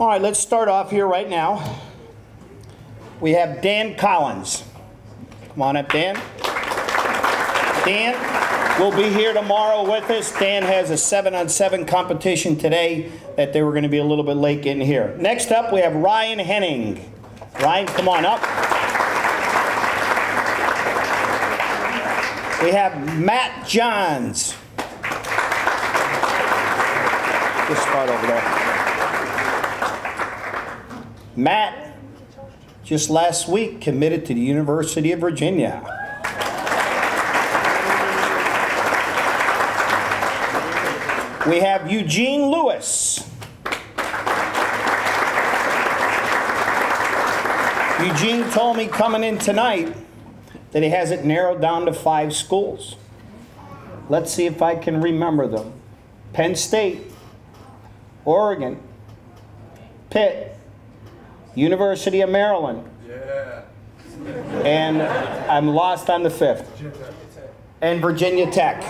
All right, let's start off here right now. We have Dan Collins. Come on up, Dan. Dan will be here tomorrow with us. Dan has a 7-on-7 competition today that they were going to be a little bit late getting here. Next up, we have Ryan Henning. Ryan, come on up. We have Matt Johns. Just start over there. Matt, just last week, committed to the University of Virginia. We have Eugene Lewis. Eugene told me coming in tonight that he has it narrowed down to 5 schools. Let's see if I can remember them. Penn State, Oregon, Pitt, University of Maryland. Yeah. And I'm lost on the 5th. And Virginia Tech.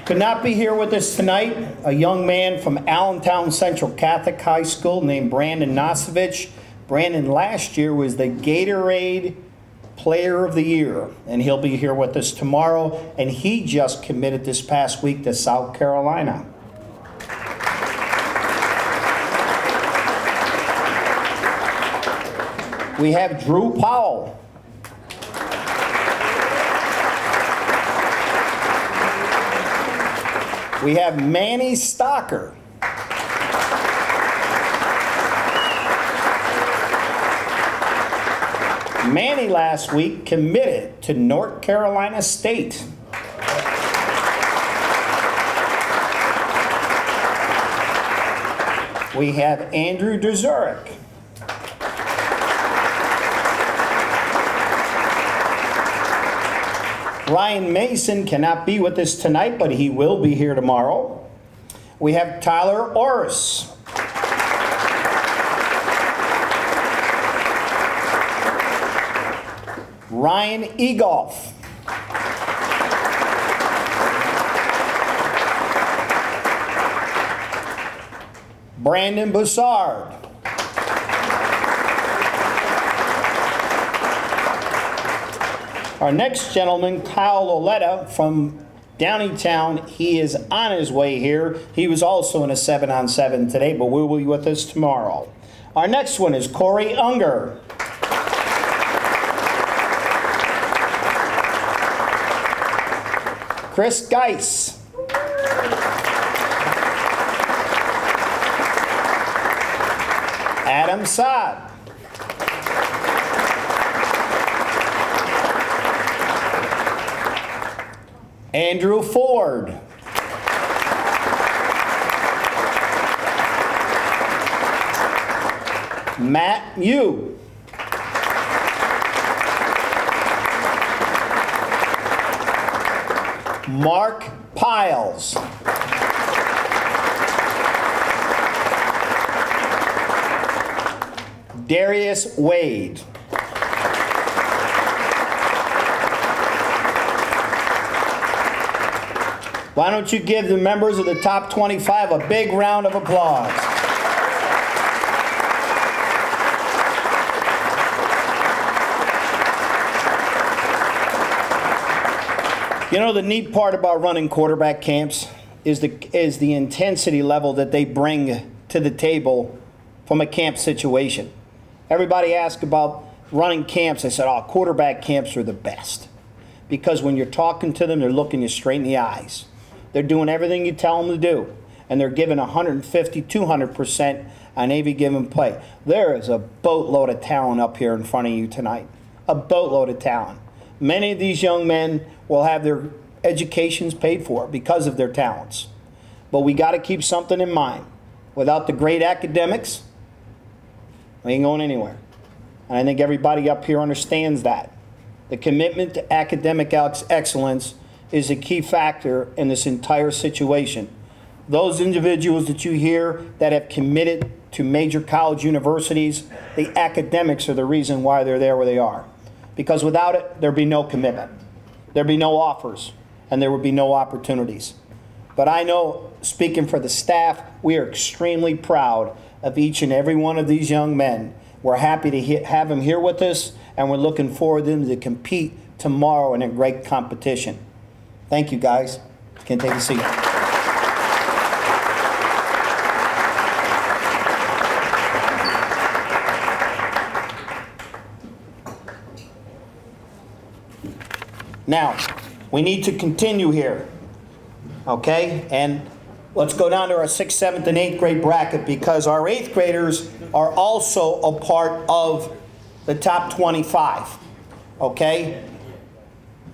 Could not be here with us tonight, a young man from Allentown Central Catholic High School named Brandon Nosovich. Brandon last year was the Gatorade Player of the Year, and he'll be here with us tomorrow, and he just committed this past week to South Carolina. We have Drew Powell. We have Manny Stocker. Manny last week committed to North Carolina State. We have Andrew Dezurek. Ryan Mason cannot be with us tonight, but he will be here tomorrow. We have Tyler Orris. Ryan Egolf. Brandon Boussard. Our next gentleman, Kyle Loletta from Downingtown, he is on his way here. He was also in a 7-on-7 today, but will be with us tomorrow. Our next one is Corey Unger. Chris Geis. Adam Saad. Andrew Ford. Matt Yu. Mark Piles. Darius Wade. Why don't you give the members of the top 25 a big round of applause? You know, the neat part about running quarterback camps is the intensity level that they bring to the table from a camp situation. Everybody asked about running camps. I said, oh, quarterback camps are the best. Because when you're talking to them, they're looking you straight in the eyes. They're doing everything you tell them to do. And they're giving 150, 200% on every given play. There is a boatload of talent up here in front of you tonight. A boatload of talent. Many of these young men will have their educations paid for because of their talents. But we got to keep something in mind. Without the great academics, we ain't going anywhere. And I think everybody up here understands that. The commitment to academic excellence is a key factor in this entire situation. Those individuals that you hear that have committed to major college universities, the academics are the reason why they're there where they are. Because without it, there'd be no commitment. There'd be no offers. and there would be no opportunities. But I know, speaking for the staff, we are extremely proud of each and every one of these young men. We're happy to have them here with us, and we're looking forward to them to compete tomorrow in a great competition. Thank you, guys. You can take a seat. Now, we need to continue here, okay? And let's go down to our 6th, 7th, and 8th grade bracket, because our 8th graders are also a part of the top 25, okay?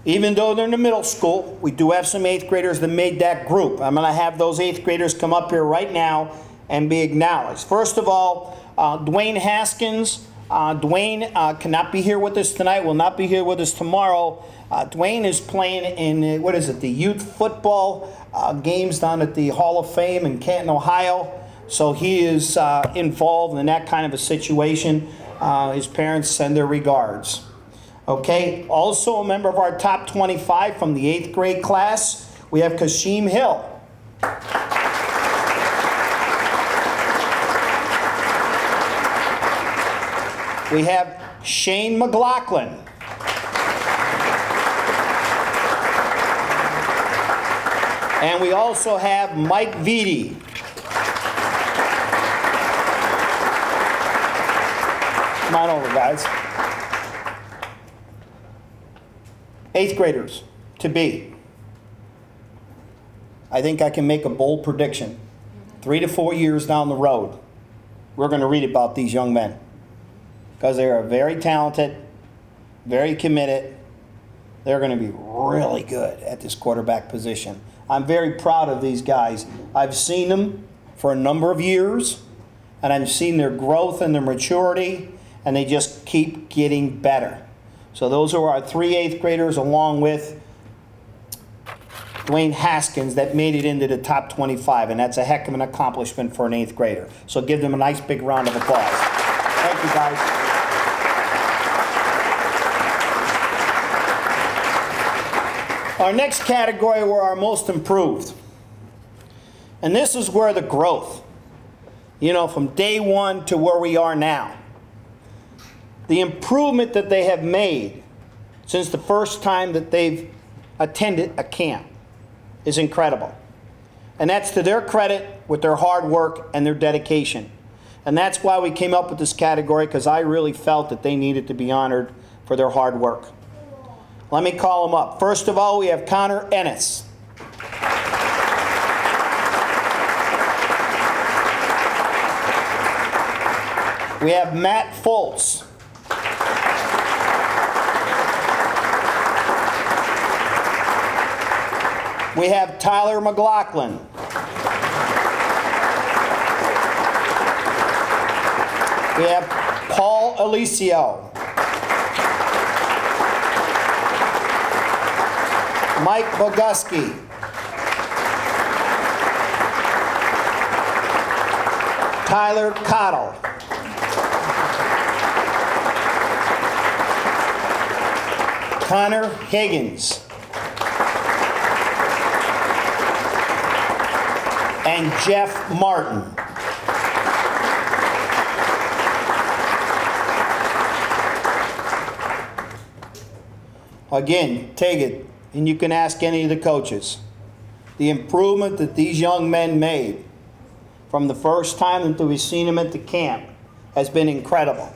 Even though they're in the middle school, we do have some 8th graders that made that group. I'm going to have those 8th graders come up here right now and be acknowledged. First of all, Dwayne Haskins. Dwayne cannot be here with us tonight, will not be here with us tomorrow. Dwayne is playing in, what is it, the youth football games down at the Hall of Fame in Canton, Ohio. So he is involved in that kind of a situation. His parents send their regards. Okay, also a member of our top 25 from the 8th grade class, we have Kashim Hill. We have Shane McLaughlin. And we also have Mike Vitti. Come on over, guys. 8th graders to be. I think I can make a bold prediction. 3 to 4 years down the road, we're going to read about these young men, because they are very talented, very committed. They're going to be really good at this quarterback position. I'm very proud of these guys. I've seen them for a number of years, and I've seen their growth and their maturity, and they just keep getting better. So those are our 3 8th graders, along with Dwayne Haskins, that made it into the top 25, and that's a heck of an accomplishment for an 8th grader. So give them a nice big round of applause. Thank you, guys. Our next category were our most improved. And this is where the growth, you know, from day one to where we are now. The improvement that they have made since the first time that they've attended a camp is incredible. And that's to their credit with their hard work and their dedication. And that's why we came up with this category, because I really felt that they needed to be honored for their hard work. Let me call them up. First of all, we have Connor Ennis. We have Matt Foltz. We have Tyler McLaughlin. We have Paul Alicio. Mike Boguski. Tyler Cottle. Connor Higgins. And Jeff Martin. Again, take it, and you can ask any of the coaches. The improvement that these young men made from the first time until we've seen them at the camp has been incredible.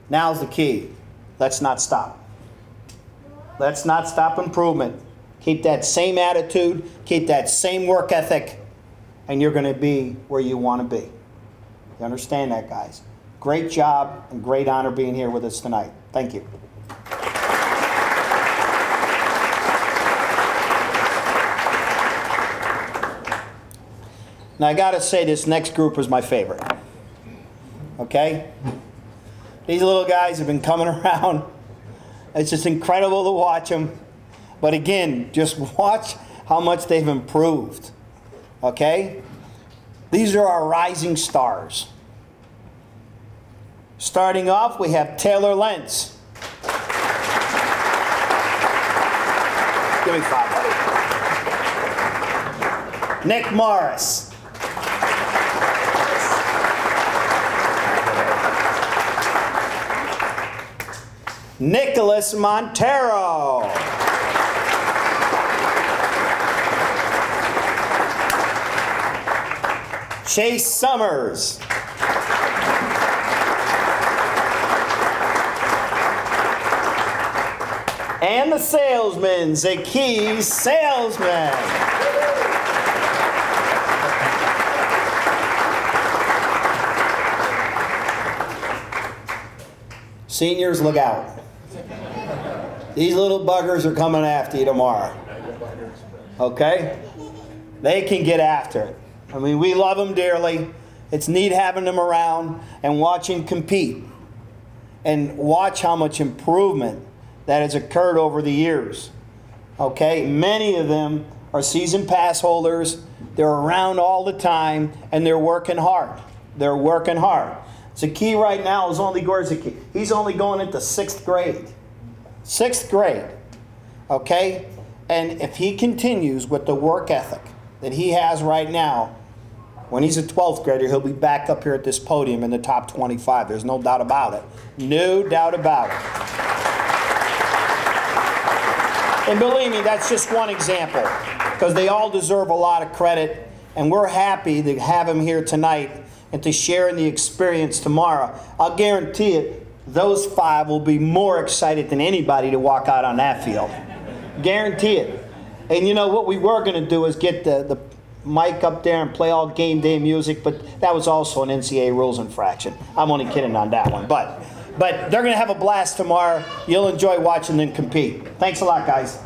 Now's the key. Let's not stop. Let's not stop improvement. Keep that same attitude, keep that same work ethic, and you're going to be where you want to be. You understand that, guys? Great job and great honor being here with us tonight. Thank you. Now, I got to say, this next group is my favorite. Okay? These little guys have been coming around. It's just incredible to watch them. But again, just watch how much they've improved. Okay? These are our rising stars. Starting off, we have Taylor Lentz. Give me 5, buddy. Nick Morris. Nicholas Montero. Chase Summers. And the salesman, Zaki Salesman. Seniors, look out. These little buggers are coming after you tomorrow. Okay? They can get after it. I mean, we love them dearly. It's neat having them around and watching compete. And watch how much improvement that has occurred over the years. Okay? Many of them are season pass holders. They're around all the time, and they're working hard. They're working hard. Zaki right now is only, he's only going into 6th grade. 6th grade. Okay? And if he continues with the work ethic that he has right now, when he's a 12th grader, he'll be back up here at this podium in the top 25. There's no doubt about it. No doubt about it. And believe me, that's just one example, because they all deserve a lot of credit, and we're happy to have him here tonight and to share in the experience tomorrow. I'll guarantee it, those 5 will be more excited than anybody to walk out on that field. Guarantee it. And you know what we were going to do is get the mic up there and play all game day music, but that was also an NCAA rules infraction. I'm only kidding on that one. But they're going to have a blast tomorrow. You'll enjoy watching them compete. Thanks a lot, guys.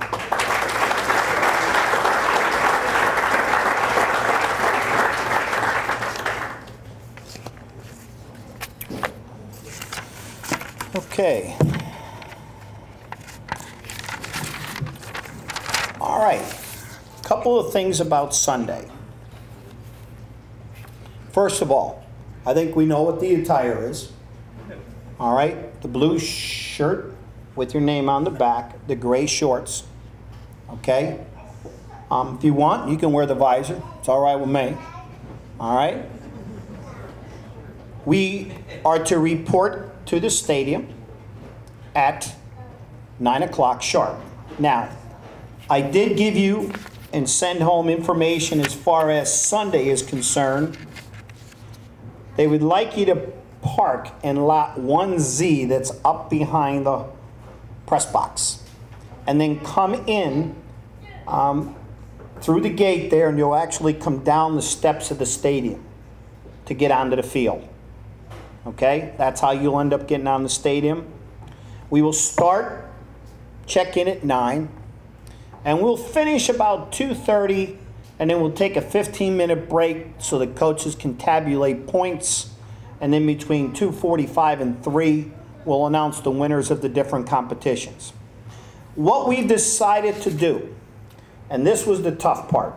Okay. All right. A couple of things about Sunday. First of all, I think we know what the attire is. All right. The blue shirt with your name on the back, the gray shorts. Okay. If you want, you can wear the visor. It's all right with me. All right. We are to report to the stadium at 9 o'clock sharp. Now, I did give you and send home information as far as Sunday is concerned. They would like you to park in lot 1Z that's up behind the press box. And then come in through the gate there, and you'll actually come down the steps of the stadium to get onto the field. Okay? That's how you'll end up getting on the stadium. We will start check-in at 9, and we'll finish about 2:30, and then we'll take a 15-minute break so the coaches can tabulate points, and then between 2:45 and 3, we'll announce the winners of the different competitions. What we've decided to do, and this was the tough part,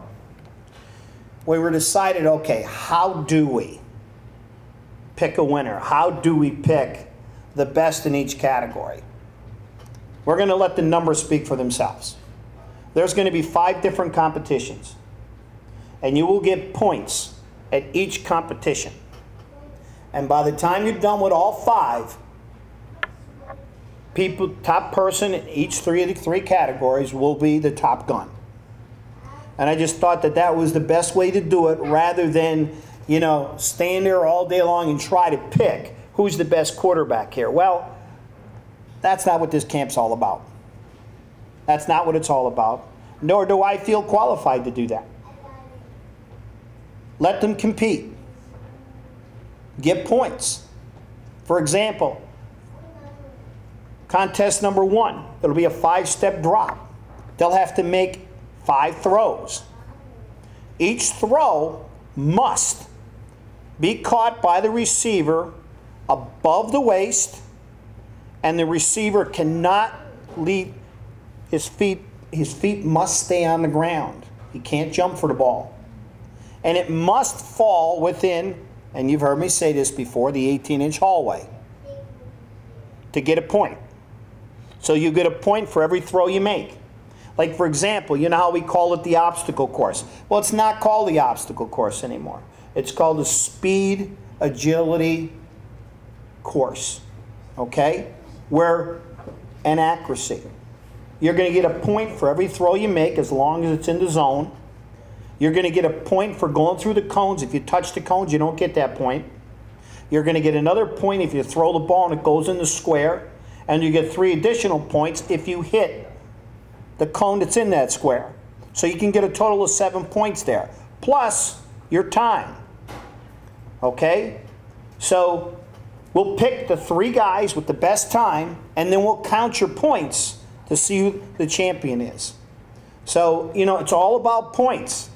we were decided, okay, how do we pick a winner? How do we pick the best in each category? We're going to let the numbers speak for themselves. There's going to be 5 different competitions, and you will get points at each competition. And by the time you're done with all 5, top person in each 3 of the 3 categories will be the top gun. And I just thought that that was the best way to do it, rather than, you know, stand there all day long and try to pick who's the best quarterback here. Well, that's not what this camp's all about. That's not what it's all about. Nor do I feel qualified to do that. Let them compete. Get points. For example, contest number 1, it'll be a 5-step drop. They'll have to make 5 throws. Each throw must be caught by the receiver above the waist, and the receiver cannot leave his feet. His feet must stay on the ground. He can't jump for the ball. And it must fall within, and you've heard me say this before, the 18-inch hallway to get a point. So you get a point for every throw you make. Like, for example, you know how we call it the obstacle course? Well, it's not called the obstacle course anymore. It's called the speed agility course, okay? And accuracy. You're going to get a point for every throw you make as long as it's in the zone. You're going to get a point for going through the cones. If you touch the cones, you don't get that point. You're going to get another point if you throw the ball and it goes in the square. And you get 3 additional points if you hit the cone that's in that square. So you can get a total of 7 points there, plus your time. Okay? So we'll pick the 3 guys with the best time, and then we'll count your points to see who the champion is. So, you know, it's all about points.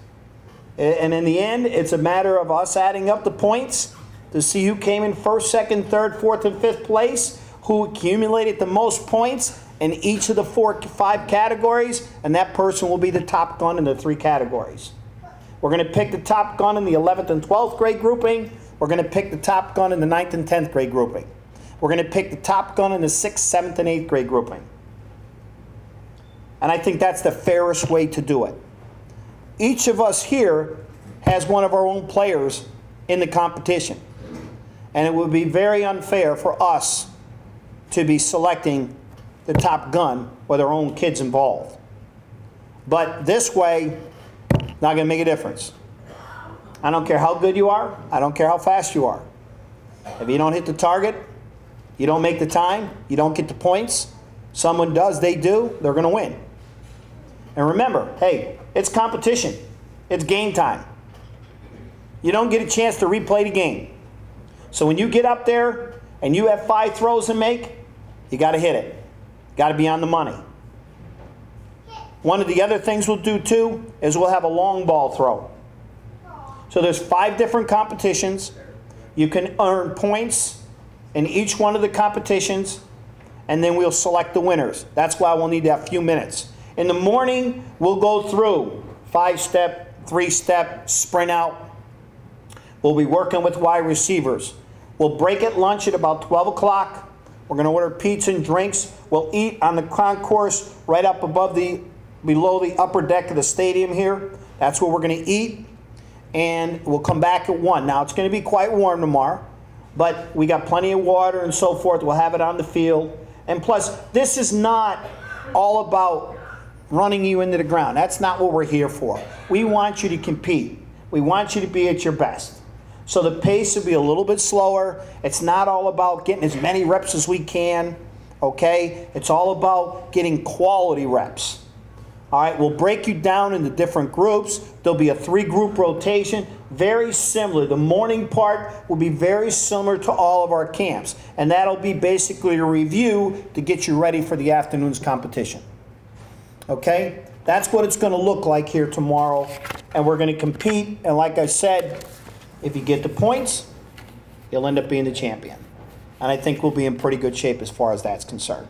And in the end, it's a matter of us adding up the points to see who came in 1st, 2nd, 3rd, 4th, and 5th place, who accumulated the most points in each of the 5 categories, and that person will be the top gun in the 3 categories. We're going to pick the top gun in the 11th and 12th grade grouping. We're going to pick the top gun in the 9th and 10th grade grouping. We're going to pick the top gun in the 6th, 7th, and 8th grade grouping. And I think that's the fairest way to do it. Each of us here has one of our own players in the competition. And it would be very unfair for us to be selecting the top gun with our own kids involved. But this way, not going to make a difference. I don't care how good you are. I don't care how fast you are. If you don't hit the target, you don't make the time, you don't get the points. Someone does, they do, they're going to win. And remember, hey, it's competition. It's game time. You don't get a chance to replay the game. So when you get up there and you have 5 throws to make, you got to hit it. Got to be on the money. One of the other things we'll do too is we'll have a long ball throw. So there's 5 different competitions. You can earn points in each one of the competitions, and then we'll select the winners. That's why we'll need that few minutes. In the morning, we'll go through 5-step, 3-step, sprint out. We'll be working with wide receivers. We'll break at lunch at about 12 o'clock. We're going to order pizza and drinks. We'll eat on the concourse right up above below the upper deck of the stadium here. That's where we're going to eat. And we'll come back at 1. Now, it's going to be quite warm tomorrow, but we got plenty of water and so forth. We'll have it on the field. And plus, this is not all about running you into the ground. That's not what we're here for. We want you to compete. We want you to be at your best. So the pace will be a little bit slower. It's not all about getting as many reps as we can, okay? It's all about getting quality reps. All right, we'll break you down into different groups. There'll be a 3-group rotation, very similar. The morning part will be very similar to all of our camps, and that'll be basically a review to get you ready for the afternoon's competition. Okay, that's what it's going to look like here tomorrow, and we're going to compete, and like I said, if you get the points, you'll end up being the champion. And I think we'll be in pretty good shape as far as that's concerned.